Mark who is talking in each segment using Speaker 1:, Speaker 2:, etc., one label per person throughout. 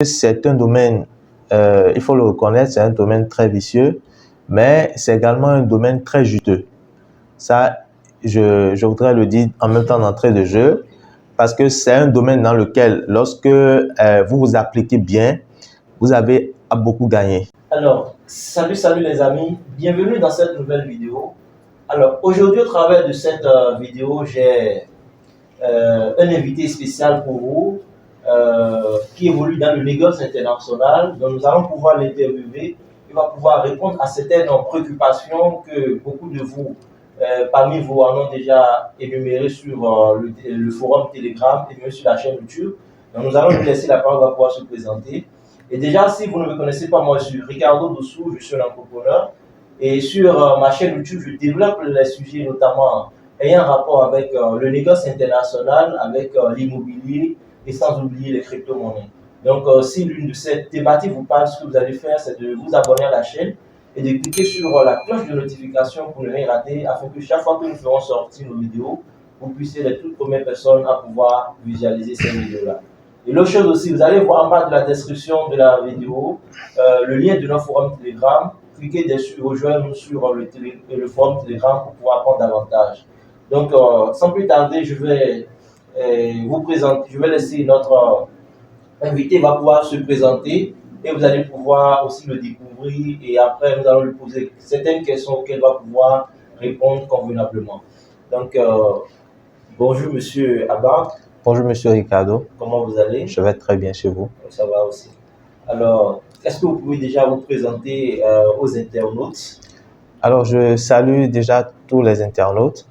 Speaker 1: C'est un domaine, il faut le reconnaître, c'est un domaine très vicieux, mais c'est également un domaine très juteux. Ça, je voudrais le dire en même temps d'entrée de jeu, parce que c'est un domaine dans lequel, lorsque vous vous appliquez bien, vous avez à beaucoup gagner.
Speaker 2: Alors, salut les amis, bienvenue dans cette nouvelle vidéo. Alors, aujourd'hui, au travers de cette vidéo, j'ai un invité spécial pour vous qui évolue dans le négoce international. Donc, nous allons pouvoir l'interviewer. Il va pouvoir répondre à certaines préoccupations que beaucoup de vous, parmi vous, en ont déjà énumérées sur le forum Telegram et même sur la chaîne YouTube. Donc, nous allons lui laisser la parole, il va pouvoir se présenter. Et déjà, si vous ne me connaissez pas, moi, je suis Ricardo Dossou, je suis un entrepreneur. Et sur ma chaîne YouTube, je développe les sujets notamment ayant un rapport avec le négoce international, avec l'immobilier et sans oublier les crypto-monnaies. Donc, si l'une de ces thématiques vous parle, ce que vous allez faire, c'est de vous abonner à la chaîne et de cliquer sur la cloche de notification pour ne rien rater, afin que chaque fois que nous ferons sortir nos vidéos, vous puissiez être les toutes premières personnes à pouvoir visualiser ces vidéos-là. Et l'autre chose aussi, vous allez voir en bas de la description de la vidéo le lien de notre forum Telegram. Cliquez dessus, rejoignez-nous sur le forum Telegram pour pouvoir apprendre davantage. Donc, sans plus tarder, je vais vous présenter, je vais laisser notre invité va pouvoir se présenter et vous allez pouvoir aussi le découvrir et après nous allons lui poser certaines questions auxquelles il va pouvoir répondre convenablement. Donc, bonjour Monsieur Abba.
Speaker 1: Bonjour Monsieur Ricardo.
Speaker 2: Comment vous allez?
Speaker 1: Je vais très bien chez vous.
Speaker 2: Ça va aussi. Alors, est-ce que vous pouvez déjà vous présenter aux internautes?
Speaker 1: Alors, je salue déjà tous les internautes.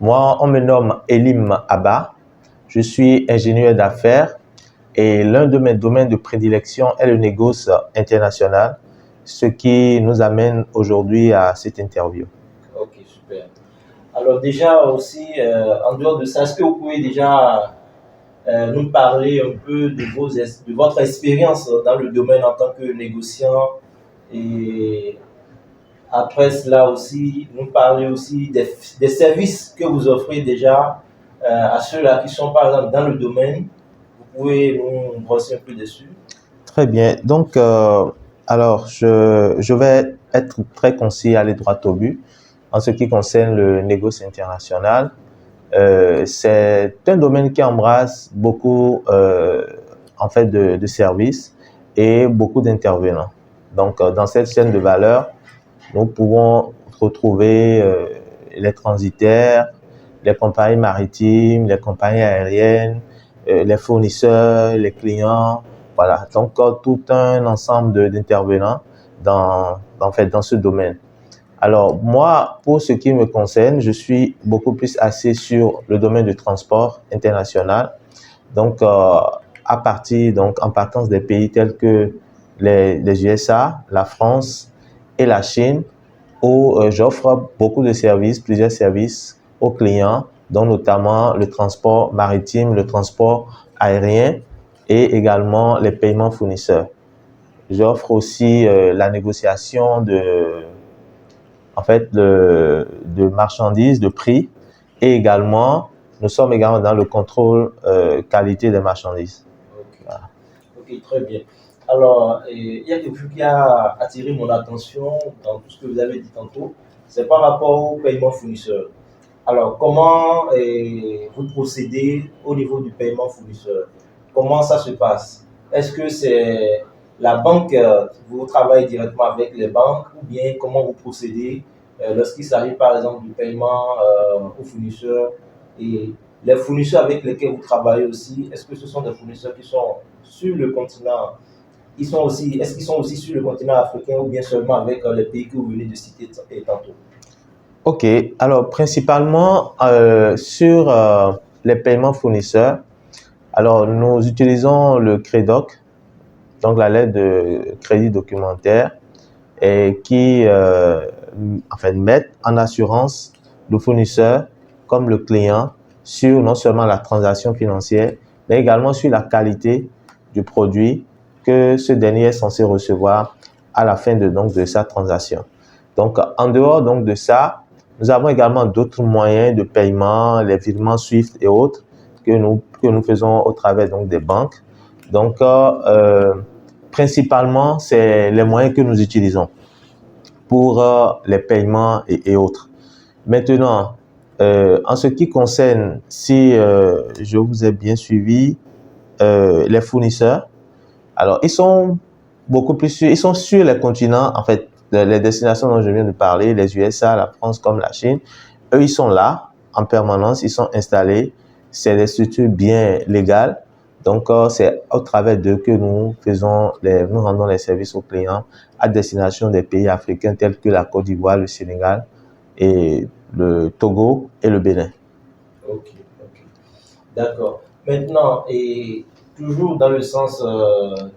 Speaker 1: Moi, on me nomme Elim Abba. Je suis ingénieur d'affaires et l'un de mes domaines de prédilection est le négoce international, ce qui nous amène aujourd'hui à cette interview.
Speaker 2: Ok, super. Alors déjà aussi, en dehors de ça, est-ce que vous pouvez déjà nous parler un peu de votre expérience dans le domaine en tant que négociant et après cela aussi, nous parler aussi des services que vous offrez déjà à ceux-là qui sont par exemple dans le domaine. Vous pouvez nous brosser un peu dessus?
Speaker 1: Très bien. Donc, alors, je vais être très concis, aller droit au but. En ce qui concerne le négoce international, c'est un domaine qui embrasse beaucoup en fait de services et beaucoup d'intervenants. Donc, dans cette chaîne de valeur, nous pouvons retrouver les transitaires, les compagnies maritimes, les compagnies aériennes, les fournisseurs, les clients, voilà. Donc, tout un ensemble d'intervenants dans ce domaine. Alors, moi, pour ce qui me concerne, je suis beaucoup plus axé sur le domaine du transport international. Donc, en partance des pays tels que les USA, la France et la Chine, où j'offre beaucoup de services, plusieurs services aux clients, dont notamment le transport maritime, le transport aérien et également les paiements fournisseurs. J'offre aussi la négociation de marchandises, de prix, et également, nous sommes également dans le contrôle qualité des marchandises.
Speaker 2: Okay. Voilà. Ok, très bien. Alors, il y a quelque chose qui a attiré mon attention dans tout ce que vous avez dit tantôt, c'est par rapport au paiement fournisseur. Alors, comment vous procédez au niveau du paiement fournisseur? Comment ça se passe? Est-ce que c'est la banque, vous travaillez directement avec les banques ou bien comment vous procédez lorsqu'il s'agit par exemple du paiement aux fournisseurs et les fournisseurs avec lesquels vous travaillez aussi, est-ce que ce sont des fournisseurs qui sont sur le continent, est-ce qu'ils sont aussi sur le continent africain ou bien seulement avec les pays que vous venez de citer tantôt?
Speaker 1: Ok, alors principalement sur les paiements fournisseurs, alors nous utilisons le CREDOC, donc la lettre de crédit documentaire, et qui met en assurance le fournisseur comme le client sur non seulement la transaction financière, mais également sur la qualité du produit que ce dernier est censé recevoir à la fin de sa transaction. Donc, en dehors de ça, nous avons également d'autres moyens de paiement, les virements SWIFT et autres que nous faisons au travers des banques. Donc, principalement, c'est les moyens que nous utilisons pour les paiements et autres. Maintenant, en ce qui concerne, si je vous ai bien suivi, les fournisseurs, alors ils sont beaucoup plus sûrs, ils sont sur les continents, en fait, les destinations dont je viens de parler, les USA, la France comme la Chine, eux, ils sont là en permanence, ils sont installés, c'est des structures bien légales. Donc, c'est au travers d'eux que nous rendons les services aux clients à destination des pays africains tels que la Côte d'Ivoire, le Sénégal et le Togo et le Bénin.
Speaker 2: Ok. D'accord. Maintenant, et toujours dans le sens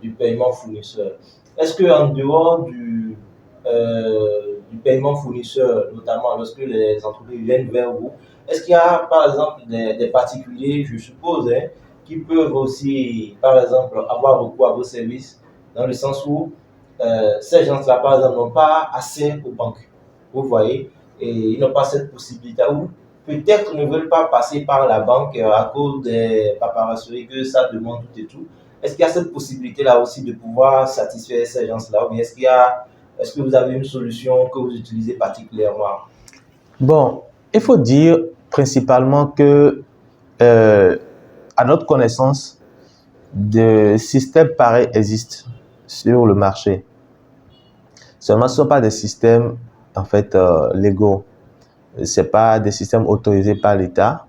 Speaker 2: du paiement fournisseur, est-ce qu'en dehors du paiement fournisseur, notamment lorsque les entreprises viennent vers vous, est-ce qu'il y a par exemple des particuliers, je suppose, hein, qui peuvent aussi, par exemple, avoir recours à vos services, dans le sens où ces gens-là, par exemple, n'ont pas accès aux banques, vous voyez, et ils n'ont pas cette possibilité, ou peut-être ne veulent pas passer par la banque à cause des paperasseries que ça demande tout et tout. Est-ce qu'il y a cette possibilité-là aussi de pouvoir satisfaire ces gens-là, ou bien est-ce que vous avez une solution que vous utilisez particulièrement?
Speaker 1: Bon, il faut dire principalement que, à notre connaissance, des systèmes pareils existent sur le marché. Seulement, ce ne sont pas des systèmes, en fait, légaux. Ce n'est pas des systèmes autorisés par l'État.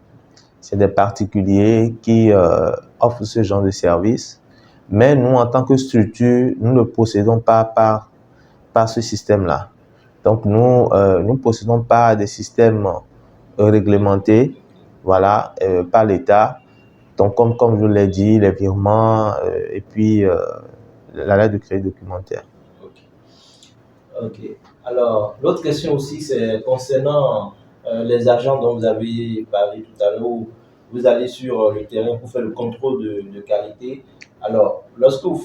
Speaker 1: C'est des particuliers qui offrent ce genre de service. Mais nous, en tant que structure, nous ne procédons pas par ce système-là. Donc, nous ne possédons pas des systèmes réglementés, voilà, par l'État. Donc, comme je l'ai dit, les virements et puis la lettre de crédit documentaire.
Speaker 2: Ok. Alors, l'autre question aussi, c'est concernant les agents dont vous avez parlé tout à l'heure, où vous allez sur le terrain pour faire le contrôle de qualité. Alors, lorsque vous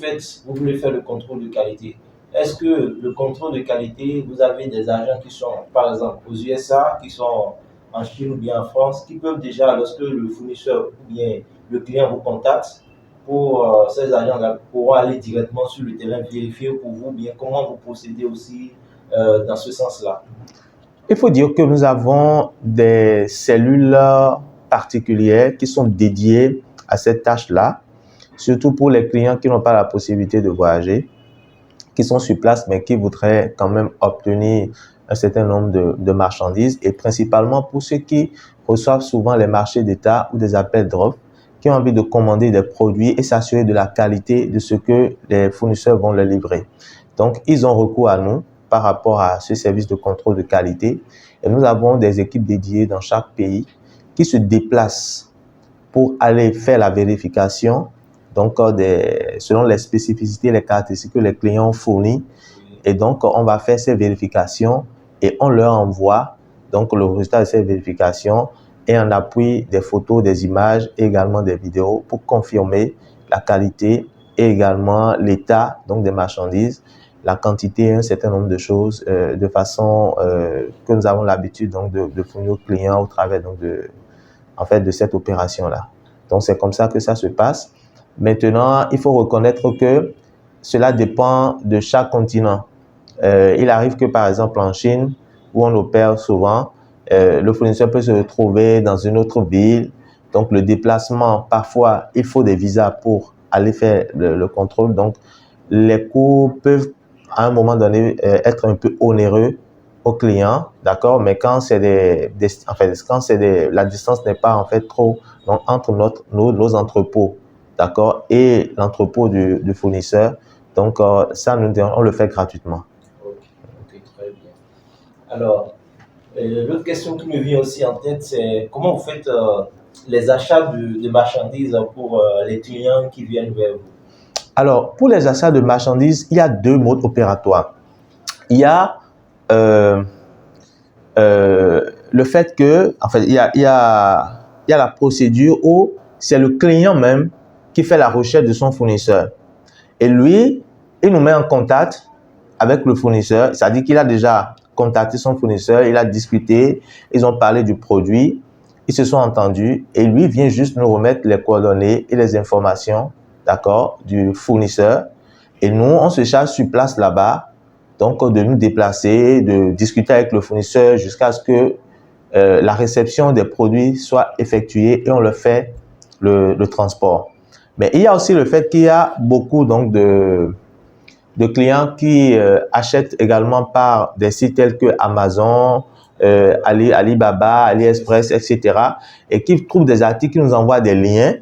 Speaker 2: voulez faire le contrôle de qualité, est-ce que le contrôle de qualité, vous avez des agents qui sont, par exemple, aux USA, qui sont en Chine ou bien en France, qui peuvent déjà, lorsque le fournisseur ou bien le client vous contacte, pour ces agents-là pourront aller directement sur le terrain vérifier pour vous bien comment vous procédez aussi dans ce sens-là?
Speaker 1: Il faut dire que nous avons des cellules particulières qui sont dédiées à cette tâche-là, surtout pour les clients qui n'ont pas la possibilité de voyager, qui sont sur place, mais qui voudraient quand même obtenir un certain nombre de marchandises, et principalement pour ceux qui reçoivent souvent les marchés d'État ou des appels d'offres, qui ont envie de commander des produits et s'assurer de la qualité de ce que les fournisseurs vont leur livrer. Donc, ils ont recours à nous par rapport à ce service de contrôle de qualité. Et nous avons des équipes dédiées dans chaque pays qui se déplacent pour aller faire la vérification, donc selon les spécificités et les caractéristiques que les clients ont fournies. Et donc, on va faire ces vérifications et on leur envoie donc le résultat de ces vérifications et en appui des photos, des images et également des vidéos pour confirmer la qualité et également l'état donc des marchandises, la quantité et un certain nombre de choses de façon que nous avons l'habitude donc de fournir aux clients au travers donc de cette opération-là. Donc, c'est comme ça que ça se passe. Maintenant, il faut reconnaître que cela dépend de chaque continent. Il arrive que, par exemple, en Chine, où on opère souvent, le fournisseur peut se retrouver dans une autre ville. Donc, le déplacement, parfois, il faut des visas pour aller faire le contrôle. Donc, les coûts peuvent, à un moment donné, être un peu onéreux aux clients, d'accord? Mais quand la distance n'est pas en fait trop donc, entre nos entrepôts, d'accord, et l'entrepôt du fournisseur, donc ça, on le fait gratuitement.
Speaker 2: Ok, très bien. Alors, l'autre question qui me vient aussi en tête, c'est comment vous faites les achats de marchandises pour les clients qui viennent vers vous?
Speaker 1: Alors, pour les achats de marchandises, il y a deux modes opératoires. Il y a le fait que, en fait, il y a la procédure où c'est le client même qui fait la recherche de son fournisseur. Et lui, il nous met en contact avec le fournisseur, c'est-à-dire qu'il a déjà contacté son fournisseur, il a discuté, ils ont parlé du produit, ils se sont entendus et lui vient juste nous remettre les coordonnées et les informations d'accord, du fournisseur. Et nous, on se charge sur place là-bas, donc de nous déplacer, de discuter avec le fournisseur jusqu'à ce que la réception des produits soit effectuée et on le fait le transport. Mais il y a aussi le fait qu'il y a beaucoup donc de clients qui achètent également par des sites tels que Amazon, Alibaba, AliExpress, etc. et qui trouvent des articles, qui nous envoient des liens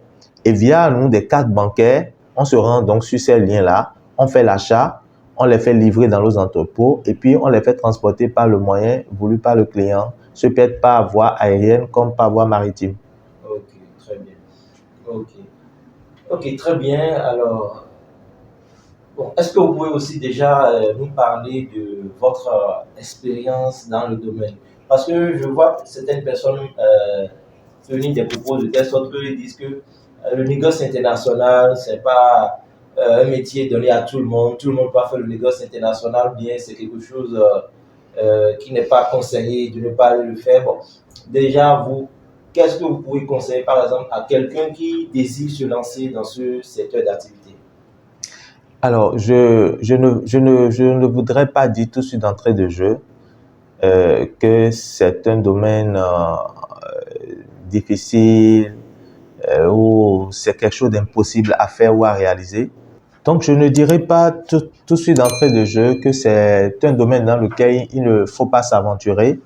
Speaker 1: et via nous des cartes bancaires, on se rend donc sur ces liens-là, on fait l'achat, on les fait livrer dans nos entrepôts et puis on les fait transporter par le moyen voulu par le client, ce peut être par voie aérienne comme par voie maritime.
Speaker 2: Ok, très bien. Ok. Ok, très bien. Alors, bon, est-ce que vous pouvez aussi déjà nous parler de votre expérience dans le domaine? Parce que je vois certaines personnes tenir des propos de telle sorte qu'ils disent que le négoce international, c'est pas un métier donné à tout le monde peut pas faire le négoce international, bien c'est quelque chose qui n'est pas conseillé de ne pas aller le faire. Bon, déjà, vous, qu'est-ce que vous pouvez conseiller, par exemple, à quelqu'un qui désire se lancer dans ce secteur d'activité?
Speaker 1: Alors, je ne voudrais pas dire tout de suite d'entrée de jeu que c'est un domaine difficile ou c'est quelque chose d'impossible à faire ou à réaliser. Donc, je ne dirais pas tout de suite d'entrée de jeu que c'est un domaine dans lequel il ne faut pas s'aventurer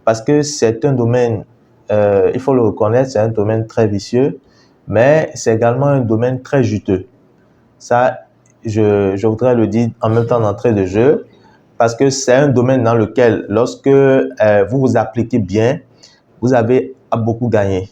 Speaker 1: parce que c'est un domaine, il faut le reconnaître, c'est un domaine très vicieux, mais c'est également un domaine très juteux. Ça, je voudrais le dire en même temps d'entrée de jeu parce que c'est un domaine dans lequel, lorsque vous vous appliquez bien, vous avez à beaucoup gagner.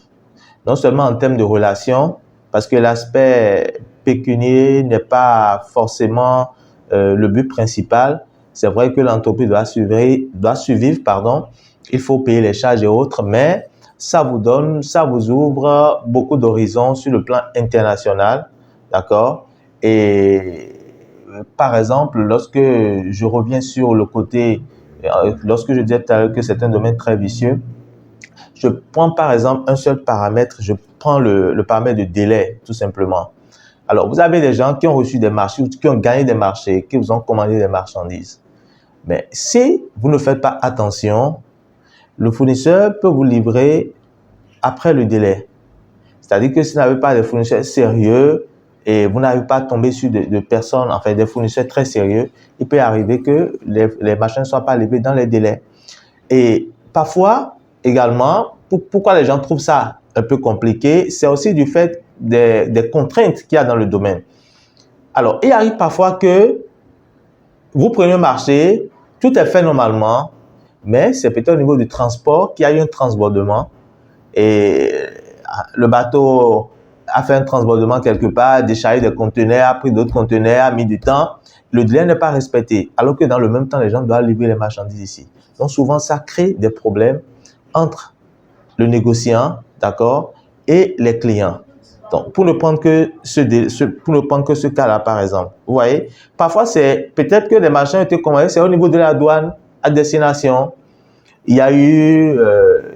Speaker 1: Non seulement en termes de relations, parce que l'aspect pécunier n'est pas forcément le but principal. C'est vrai que l'entreprise doit survivre, pardon. Il faut payer les charges et autres, mais ça vous ouvre beaucoup d'horizons sur le plan international, d'accord? Et par exemple, lorsque je reviens sur le côté, lorsque je disais tout à l'heure que c'est un domaine très vicieux, je prends par exemple un seul paramètre, je prends le paramètre de délai, tout simplement. Alors, vous avez des gens qui ont reçu des marchés ou qui ont gagné des marchés, qui vous ont commandé des marchandises. Mais si vous ne faites pas attention, le fournisseur peut vous livrer après le délai. C'est-à-dire que si vous n'avez pas de fournisseurs sérieux et vous n'arrivez pas à tomber sur de personnes, enfin des fournisseurs très sérieux, il peut arriver que les machins ne soient pas livrés dans les délais. Et parfois, également, pourquoi les gens trouvent ça un peu compliqué, c'est aussi du fait des contraintes qu'il y a dans le domaine. Alors, il arrive parfois que vous prenez un marché, tout est fait normalement, mais c'est peut-être au niveau du transport qu'il y a eu un transbordement et le bateau a fait un transbordement quelque part, déchargé des conteneurs, a pris d'autres conteneurs, a mis du temps. Le délai n'est pas respecté, alors que dans le même temps, les gens doivent livrer les marchandises ici. Donc souvent, ça crée des problèmes entre le négociant, d'accord, et les clients. Donc, pour ne prendre que ce cas-là, par exemple, vous voyez, parfois, c'est peut-être que les marchands ont été commandés, c'est au niveau de la douane à destination. Il y a eu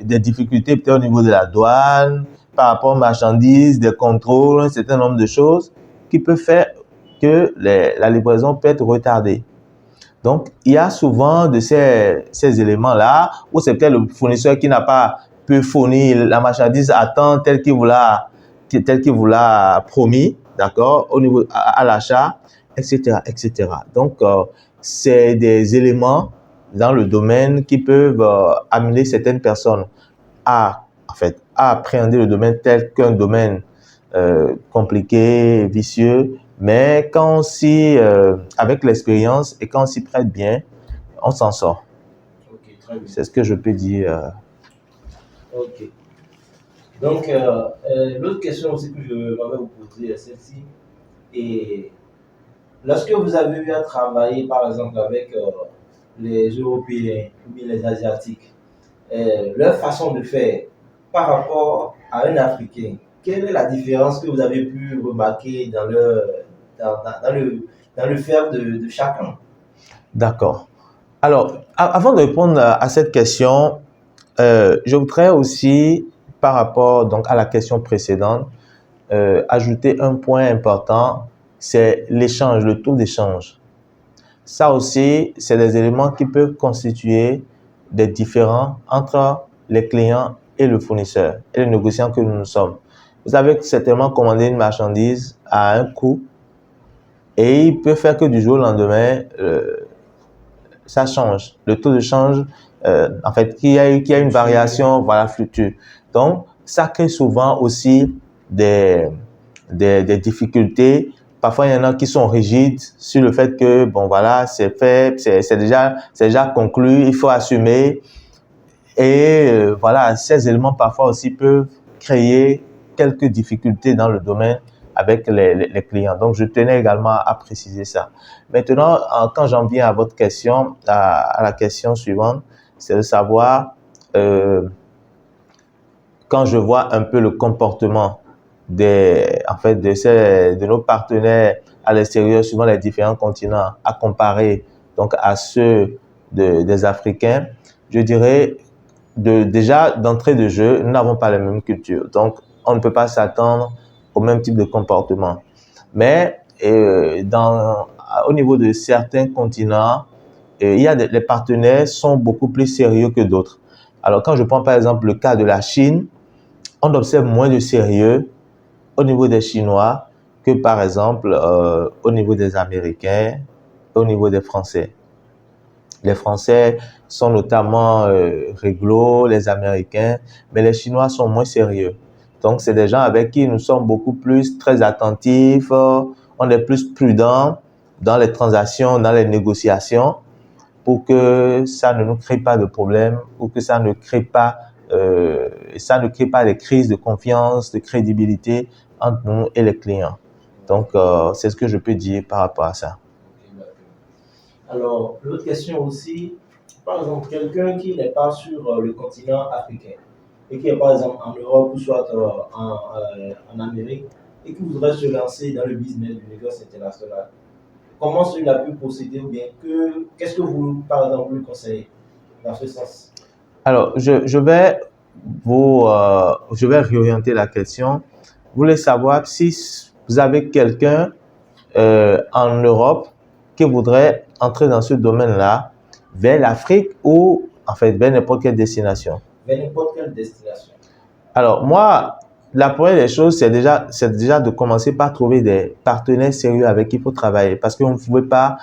Speaker 1: des difficultés peut-être au niveau de la douane, par rapport aux marchandises, des contrôles, un certain nombre de choses qui peuvent faire que la livraison peut être retardée. Donc, il y a souvent de ces éléments-là où c'est peut-être le fournisseur qui n'a pas pu fournir la marchandise à temps tel qu'il vous l'a promis, d'accord, au niveau à l'achat, etc., etc. Donc, c'est des éléments dans le domaine qui peuvent amener certaines personnes à appréhender le domaine tel qu'un domaine compliqué, vicieux, mais quand on avec l'expérience et quand on s'y prête bien, on s'en sort.
Speaker 2: Ok, très bien.
Speaker 1: C'est ce que je peux dire.
Speaker 2: Ok. Donc, l'autre question aussi que je m'avais vous poser est celle-ci. Et lorsque vous avez eu à travailler, par exemple, avec les Européens ou bien les Asiatiques, leur façon de faire par rapport à un Africain, quelle est la différence que vous avez pu remarquer dans le faire de chacun?
Speaker 1: D'accord. Alors, avant de répondre à cette question, je voudrais aussi, par rapport donc à la question précédente, ajouter un point important, c'est l'échange, le taux d'échange. Ça aussi, c'est des éléments qui peuvent constituer des différends entre les clients et le fournisseur et les négociants que nous sommes. Vous avez certainement commandé une marchandise à un coût et il peut faire que du jour au lendemain, ça change. Le taux de change, en fait, qu'il y a une variation, voilà, fluctue. Donc, ça crée souvent aussi des difficultés. Parfois, il y en a qui sont rigides sur le fait que, bon, voilà, c'est fait, c'est déjà conclu, il faut assumer. Et voilà, ces éléments parfois aussi peuvent créer quelques difficultés dans le domaine avec les clients. Donc, je tenais également à préciser ça. Maintenant, quand j'en viens à votre question, à la question suivante, c'est de savoir, quand je vois un peu le comportement de nos partenaires à l'extérieur, suivant les différents continents, à comparer donc à ceux des Africains, je dirais déjà d'entrée de jeu, nous n'avons pas la même culture. Donc, on ne peut pas s'attendre au même type de comportement. Mais au niveau de certains continents, les partenaires sont beaucoup plus sérieux que d'autres. Alors, quand je prends par exemple le cas de la Chine, on observe moins de sérieux au niveau des Chinois que par exemple au niveau des Américains, au niveau des Français. Les Français sont notamment réglo, les Américains, mais les Chinois sont moins sérieux. Donc, c'est des gens avec qui nous sommes beaucoup plus très attentifs, on est plus prudents dans les transactions, dans les négociations, pour que ça ne nous crée pas de problèmes, pour que ça ne crée pas des crises de confiance, de crédibilité entre nous et les clients. Donc, c'est ce que je peux dire par rapport à ça.
Speaker 2: Alors, l'autre question aussi, par exemple, quelqu'un qui n'est pas sur le continent africain et qui est par exemple en Europe ou soit en Amérique et qui voudrait se lancer dans le business du négoce international, comment cela peut procéder ou bien qu'est-ce que vous, par exemple, lui conseillez dans ce sens?
Speaker 1: Alors, je vais réorienter la question. Vous voulez savoir si vous avez quelqu'un en Europe qui voudrait entrer dans ce domaine-là vers l'Afrique ou en fait vers n'importe quelle destination?
Speaker 2: Vers n'importe quelle destination.
Speaker 1: Alors, moi, la première des choses, c'est déjà de commencer par trouver des partenaires sérieux avec qui il faut travailler. Parce qu'on ne pouvait pas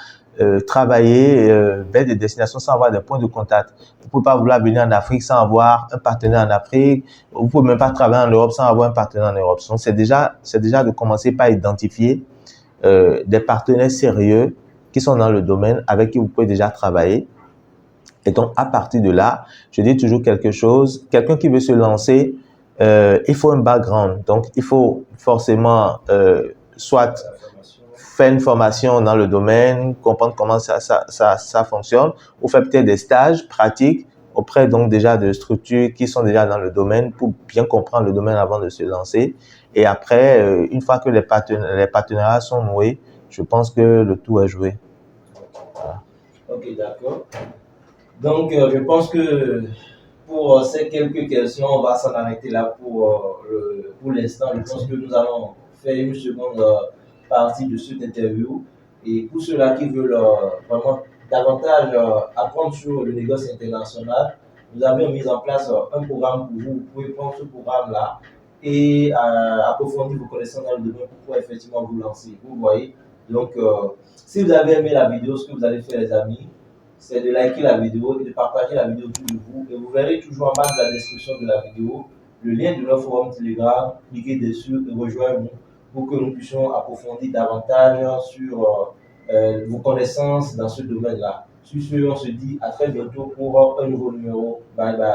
Speaker 1: travailler vers des destinations sans avoir des points de contact. Vous ne pouvez pas vouloir venir en Afrique sans avoir un partenaire en Afrique. Vous ne pouvez même pas travailler en Europe sans avoir un partenaire en Europe. Donc, c'est déjà de commencer par identifier des partenaires sérieux qui sont dans le domaine avec qui vous pouvez déjà travailler. Et donc, à partir de là, je dis toujours quelque chose. Quelqu'un qui veut se lancer, il faut un background. Donc, il faut forcément soit faire une formation dans le domaine, comprendre comment ça fonctionne, ou faire peut-être des stages pratiques auprès donc déjà de structures qui sont déjà dans le domaine pour bien comprendre le domaine avant de se lancer. Et après, une fois que les partenariats sont noués, je pense que le tout est joué.
Speaker 2: Voilà. Ok, d'accord. Donc, je pense que pour ces quelques questions, on va s'en arrêter là pour l'instant. Je pense que nous allons faire une seconde partie de cette interview. Et pour ceux-là qui veulent vraiment davantage apprendre sur le négoce international, nous avons mis en place un programme pour vous. Vous pouvez prendre ce programme-là et approfondir vos connaissances dans le domaine pour pouvoir effectivement vous lancer. Vous voyez? Donc, si vous avez aimé la vidéo, ce que vous allez faire, les amis, c'est de liker la vidéo et de partager la vidéo autour de vous. Et vous verrez toujours en bas de la description de la vidéo le lien de notre forum Telegram. Cliquez dessus et rejoignez-nous pour que nous puissions approfondir davantage sur vos connaissances dans ce domaine-là. Sur ce, on se dit à très bientôt pour un nouveau numéro. Bye bye.